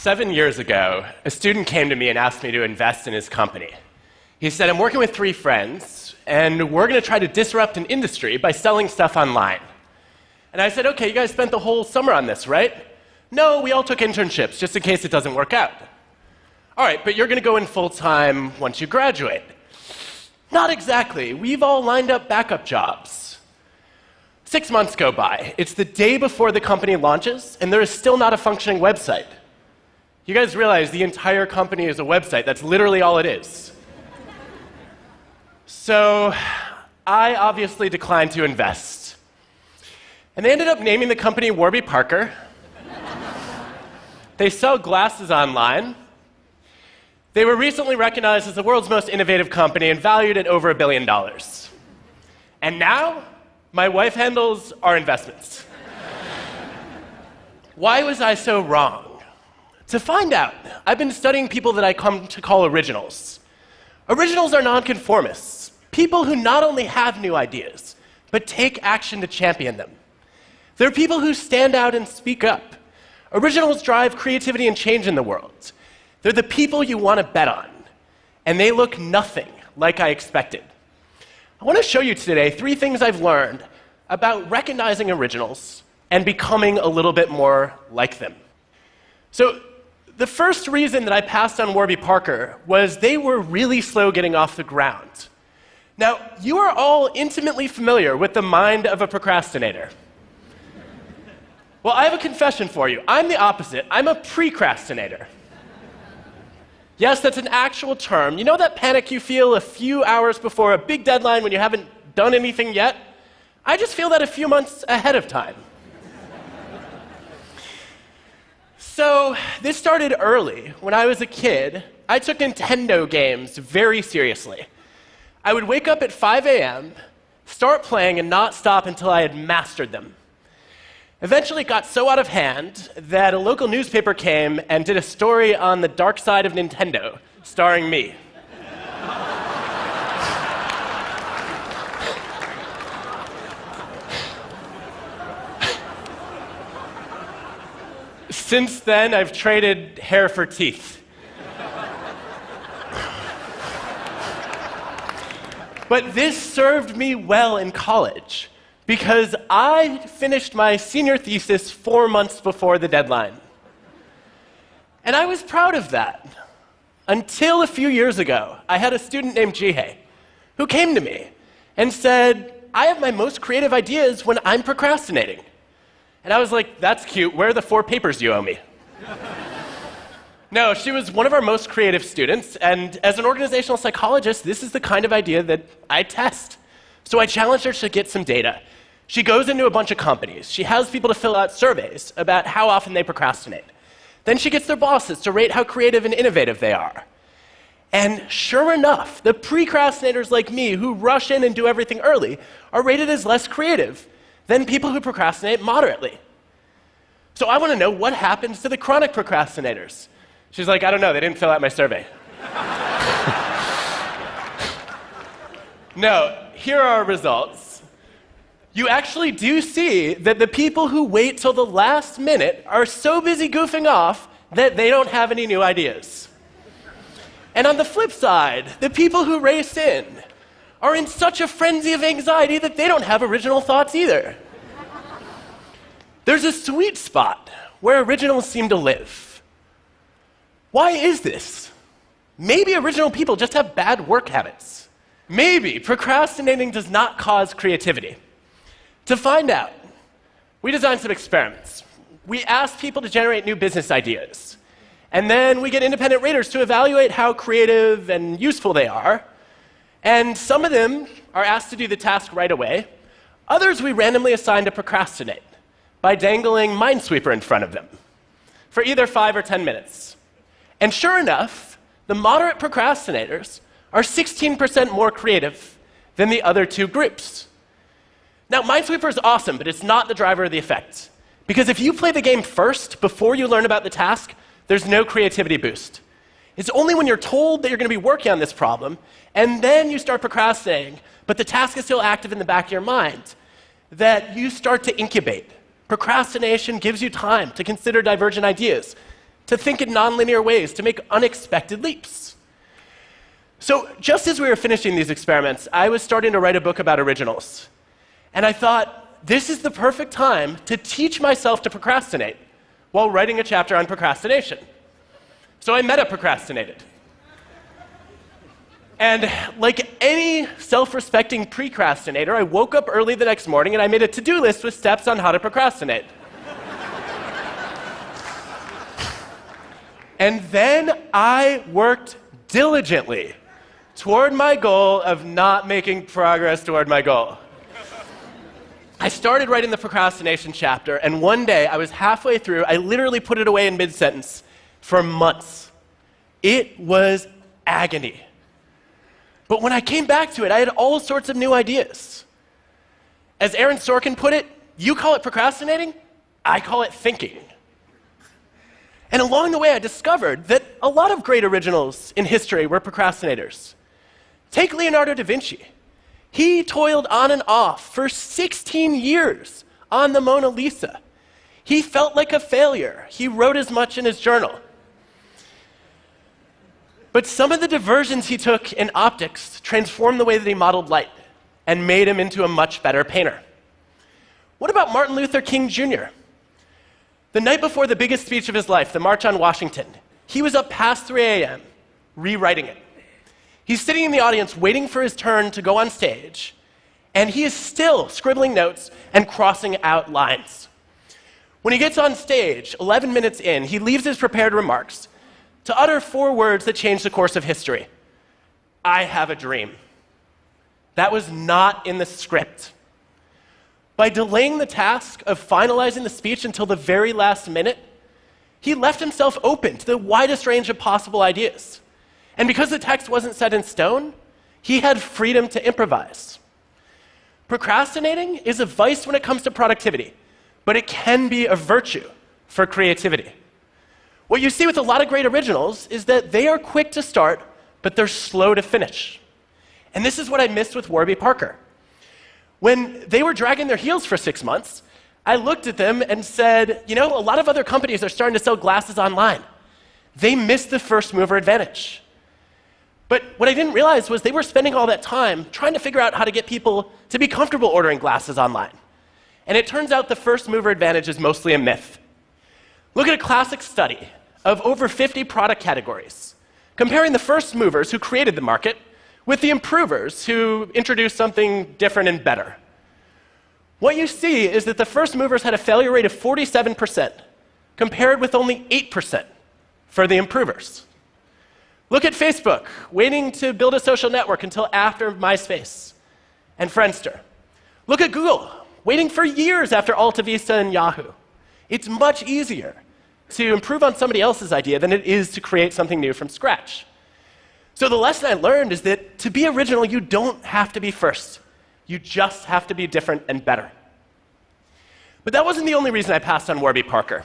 7 years ago, a student came to me and asked me to invest in his company. He said, I'm working with 3 friends, and we're going to try to disrupt an industry by selling stuff online. And I said, okay, you guys spent the whole summer on this, right? No, we all took internships, just in case it doesn't work out. All right, but you're going to go in full-time once you graduate. Not exactly. We've all lined up backup jobs. 6 months go by. It's the day before the company launches, and there is still not a functioning website. You guys realize the entire company is a website. That's literally all it is. So I obviously declined to invest. And they ended up naming the company Warby Parker. They sell glasses online. They were recently recognized as the world's most innovative company and valued at over $1 billion. And now, my wife handles our investments. Why was I so wrong? To find out, I've been studying people that I come to call originals. Originals are nonconformists, people who not only have new ideas, but take action to champion them. They're people who stand out and speak up. Originals drive creativity and change in the world. They're the people you want to bet on, and they look nothing like I expected. I want to show you today 3 things I've learned about recognizing originals and becoming a little bit more like them. So, the first reason that I passed on Warby Parker was they were really slow getting off the ground. Now, you are all intimately familiar with the mind of a procrastinator. Well, I have a confession for you. I'm the opposite. I'm a precrastinator. Yes, that's an actual term. You know that panic you feel a few hours before a big deadline when you haven't done anything yet? I just feel that a few months ahead of time. So this started early. When I was a kid, I took Nintendo games very seriously. I would wake up at 5 a.m., start playing, and not stop until I had mastered them. Eventually, it got so out of hand that a local newspaper came and did a story on the dark side of Nintendo, starring me. Since then, I've traded hair for teeth. But this served me well in college, because I finished my senior thesis 4 months before the deadline. And I was proud of that. Until a few years ago, I had a student named Jihei who came to me and said, I have my most creative ideas when I'm procrastinating. And I was like, that's cute. Where are the 4 papers you owe me? No, she was one of our most creative students, and as an organizational psychologist, this is the kind of idea that I test. So I challenged her to get some data. She goes into a bunch of companies. She has people to fill out surveys about how often they procrastinate. Then she gets their bosses to rate how creative and innovative they are. And sure enough, the precrastinators like me who rush in and do everything early are rated as less creative than people who procrastinate moderately. So I want to know what happens to the chronic procrastinators. She's like, I don't know, they didn't fill out my survey. No, here are our results. You actually do see that the people who wait till the last minute are so busy goofing off that they don't have any new ideas. And on the flip side, the people who race in are in such a frenzy of anxiety that they don't have original thoughts either. There's a sweet spot where originals seem to live. Why is this? Maybe original people just have bad work habits. Maybe procrastinating does not cause creativity. To find out, we designed some experiments. We asked people to generate new business ideas. And then we get independent raters to evaluate how creative and useful they are. And some of them are asked to do the task right away. Others we randomly assign to procrastinate by dangling Minesweeper in front of them for either 5 or 10 minutes. And sure enough, the moderate procrastinators are 16% more creative than the other 2 groups. Now, Minesweeper is awesome, but it's not the driver of the effect. Because if you play the game first, before you learn about the task, there's no creativity boost. It's only when you're told that you're going to be working on this problem, and then you start procrastinating, but the task is still active in the back of your mind, that you start to incubate. Procrastination gives you time to consider divergent ideas. to think in nonlinear ways, to make unexpected leaps. So just as we were finishing these experiments, I was starting to write a book about originals. And I thought, this is the perfect time to teach myself to procrastinate while writing a chapter on procrastination. So I meta-procrastinated. And like any self-respecting precrastinator, I woke up early the next morning and I made a to-do list with steps on how to procrastinate. And then I worked diligently toward my goal of not making progress toward my goal. I started writing the procrastination chapter, and one day I was halfway through, I literally put it away in mid-sentence for months. It was agony. But when I came back to it, I had all sorts of new ideas. As Aaron Sorkin put it, you call it procrastinating, I call it thinking. And along the way, I discovered that a lot of great originals in history were procrastinators. Take Leonardo da Vinci. He toiled on and off for 16 years on the Mona Lisa. He felt like a failure. He wrote as much in his journal. But some of the diversions he took in optics transformed the way that he modeled light and made him into a much better painter. What about Martin Luther King Jr.? The night before the biggest speech of his life, the March on Washington, he was up past 3 a.m. rewriting it. He's sitting in the audience waiting for his turn to go on stage, and he is still scribbling notes and crossing out lines. When he gets on stage, 11 minutes in, he leaves his prepared remarks to utter 4 words that changed the course of history. I have a dream. That was not in the script. By delaying the task of finalizing the speech until the very last minute, he left himself open to the widest range of possible ideas. And because the text wasn't set in stone, he had freedom to improvise. Procrastinating is a vice when it comes to productivity, but it can be a virtue for creativity. What you see with a lot of great originals is that they are quick to start, but they're slow to finish. And this is what I missed with Warby Parker. When they were dragging their heels for 6 months, I looked at them and said, you know, a lot of other companies are starting to sell glasses online. They missed the first mover advantage. But what I didn't realize was they were spending all that time trying to figure out how to get people to be comfortable ordering glasses online. And it turns out the first mover advantage is mostly a myth. Look at a classic study of over 50 product categories, comparing the first movers who created the market with the improvers who introduced something different and better. What you see is that the first movers had a failure rate of 47%, compared with only 8% for the improvers. Look at Facebook, waiting to build a social network until after MySpace and Friendster. Look at Google, waiting for years after AltaVista and Yahoo. It's much easier to improve on somebody else's idea than it is to create something new from scratch. So the lesson I learned is that to be original, you don't have to be first. You just have to be different and better. But that wasn't the only reason I passed on Warby Parker.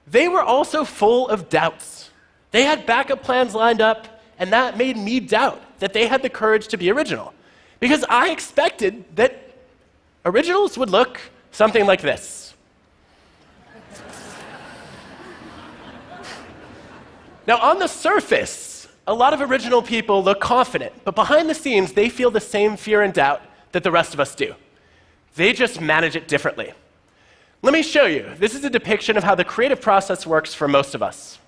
They were also full of doubts. They had backup plans lined up, and that made me doubt that they had the courage to be original. Because I expected that originals would look something like this. Now, on the surface, a lot of original people look confident, but behind the scenes, they feel the same fear and doubt that the rest of us do. They just manage it differently. Let me show you. This is a depiction of how the creative process works for most of us.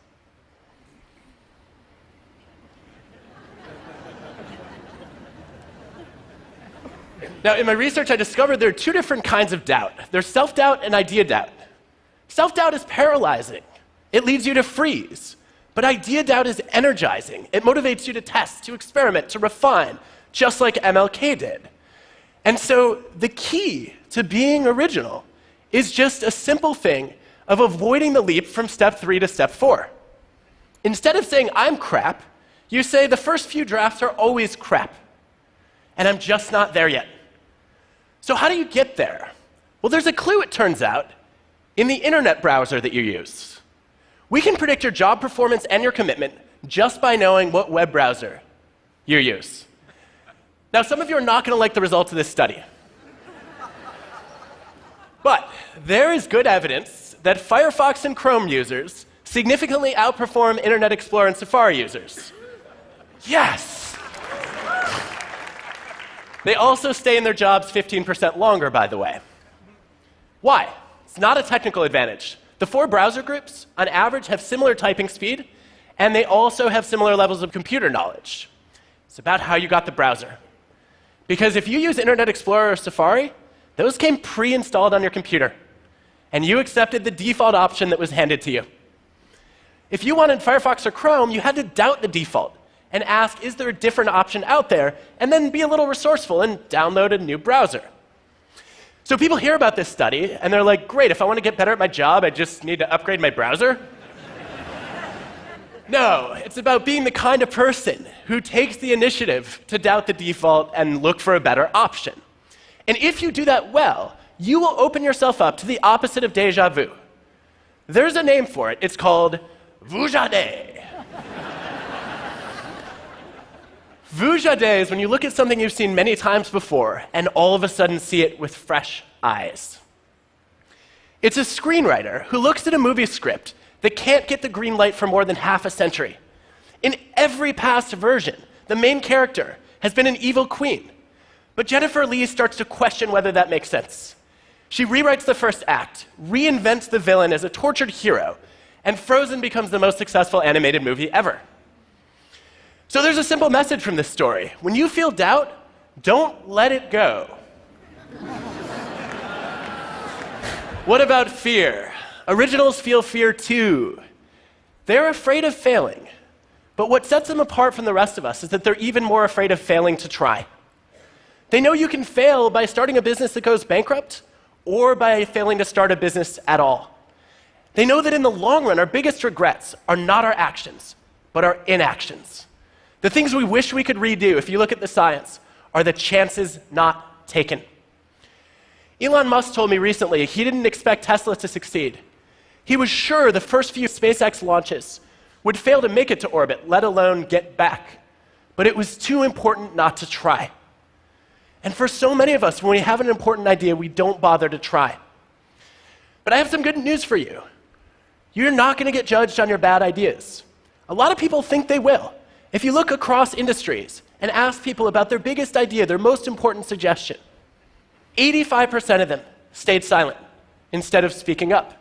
Now, in my research, I discovered there are 2 different kinds of doubt. There's self-doubt and idea doubt. Self-doubt is paralyzing. It leads you to freeze. But idea doubt is energizing. It motivates you to test, to experiment, to refine, just like MLK did. And so the key to being original is just a simple thing of avoiding the leap from step 3 to step 4. Instead of saying, I'm crap, you say, the first few drafts are always crap, and I'm just not there yet. So how do you get there? Well, there's a clue, it turns out, in the internet browser that you use. We can predict your job performance and your commitment just by knowing what web browser you use. Now, some of you are not going to like the results of this study. But there is good evidence that Firefox and Chrome users significantly outperform Internet Explorer and Safari users. Yes! They also stay in their jobs 15% longer, by the way. Why? It's not a technical advantage. The 4 browser groups, on average, have similar typing speed, and they also have similar levels of computer knowledge. It's about how you got the browser. Because if you use Internet Explorer or Safari, those came pre-installed on your computer, and you accepted the default option that was handed to you. If you wanted Firefox or Chrome, you had to doubt the default and ask, is there a different option out there? And then be a little resourceful and download a new browser. So people hear about this study, and they're like, great, if I want to get better at my job, I just need to upgrade my browser? No, it's about being the kind of person who takes the initiative to doubt the default and look for a better option. And if you do that well, you will open yourself up to the opposite of déjà vu. There's a name for it. It's called vujade. Vujade is when you look at something you've seen many times before and all of a sudden see it with fresh eyes. It's a screenwriter who looks at a movie script that can't get the green light for more than half a century. In every past version, the main character has been an evil queen. But Jennifer Lee starts to question whether that makes sense. She rewrites the first act, reinvents the villain as a tortured hero, and Frozen becomes the most successful animated movie ever. So there's a simple message from this story. When you feel doubt, don't let it go. What about fear? Originals feel fear too. They're afraid of failing. But what sets them apart from the rest of us is that they're even more afraid of failing to try. They know you can fail by starting a business that goes bankrupt or by failing to start a business at all. They know that in the long run, our biggest regrets are not our actions, but our inactions. The things we wish we could redo, if you look at the science, are the chances not taken. Elon Musk told me recently he didn't expect Tesla to succeed. He was sure the first few SpaceX launches would fail to make it to orbit, let alone get back. But it was too important not to try. And for so many of us, when we have an important idea, we don't bother to try. But I have some good news for you. You're not going to get judged on your bad ideas. A lot of people think they will. If you look across industries and ask people about their biggest idea, their most important suggestion, 85% of them stayed silent instead of speaking up.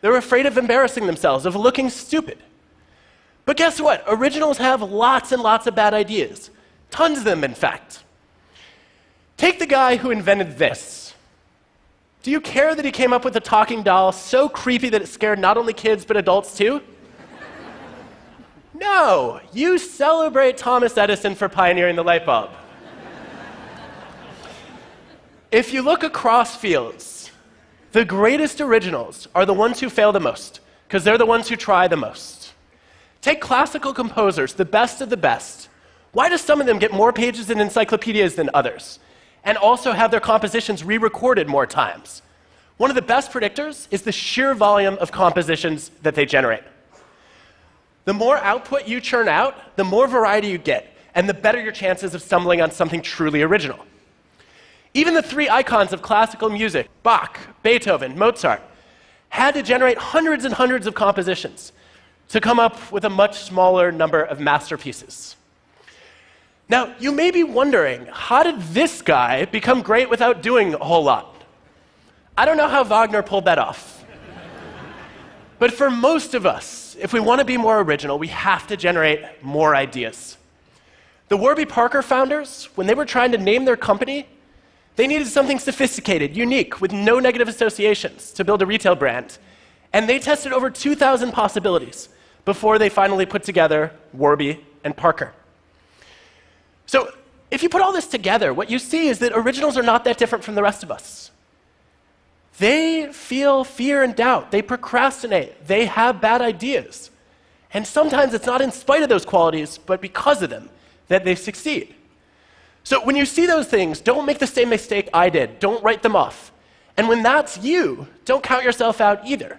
They're afraid of embarrassing themselves, of looking stupid. But guess what? Originals have lots and lots of bad ideas. Tons of them, in fact. Take the guy who invented this. Do you care that he came up with a talking doll so creepy that it scared not only kids but adults too? No, you celebrate Thomas Edison for pioneering the light bulb. If you look across fields, the greatest originals are the ones who fail the most, because they're the ones who try the most. Take classical composers, the best of the best. Why do some of them get more pages in encyclopedias than others, and also have their compositions re-recorded more times? One of the best predictors is the sheer volume of compositions that they generate. The more output you churn out, the more variety you get, and the better your chances of stumbling on something truly original. Even the 3 icons of classical music, Bach, Beethoven, Mozart, had to generate hundreds and hundreds of compositions to come up with a much smaller number of masterpieces. Now, you may be wondering, how did this guy become great without doing a whole lot? I don't know how Wagner pulled that off. But for most of us, if we want to be more original, we have to generate more ideas. The Warby Parker founders, when they were trying to name their company, they needed something sophisticated, unique, with no negative associations to build a retail brand. And they tested over 2,000 possibilities before they finally put together Warby and Parker. So if you put all this together, what you see is that originals are not that different from the rest of us. They feel fear and doubt. They procrastinate. They have bad ideas. And sometimes it's not in spite of those qualities, but because of them, that they succeed. So when you see those things, don't make the same mistake I did. Don't write them off. And when that's you, don't count yourself out either.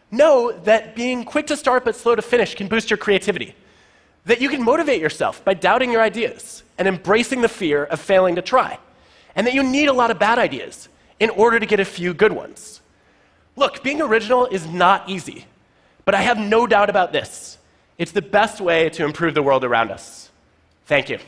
Know that being quick to start but slow to finish can boost your creativity. That you can motivate yourself by doubting your ideas and embracing the fear of failing to try. And that you need a lot of bad ideas in order to get a few good ones. Look, being original is not easy, But I have no doubt about this. It's the best way to improve the world around us. Thank you.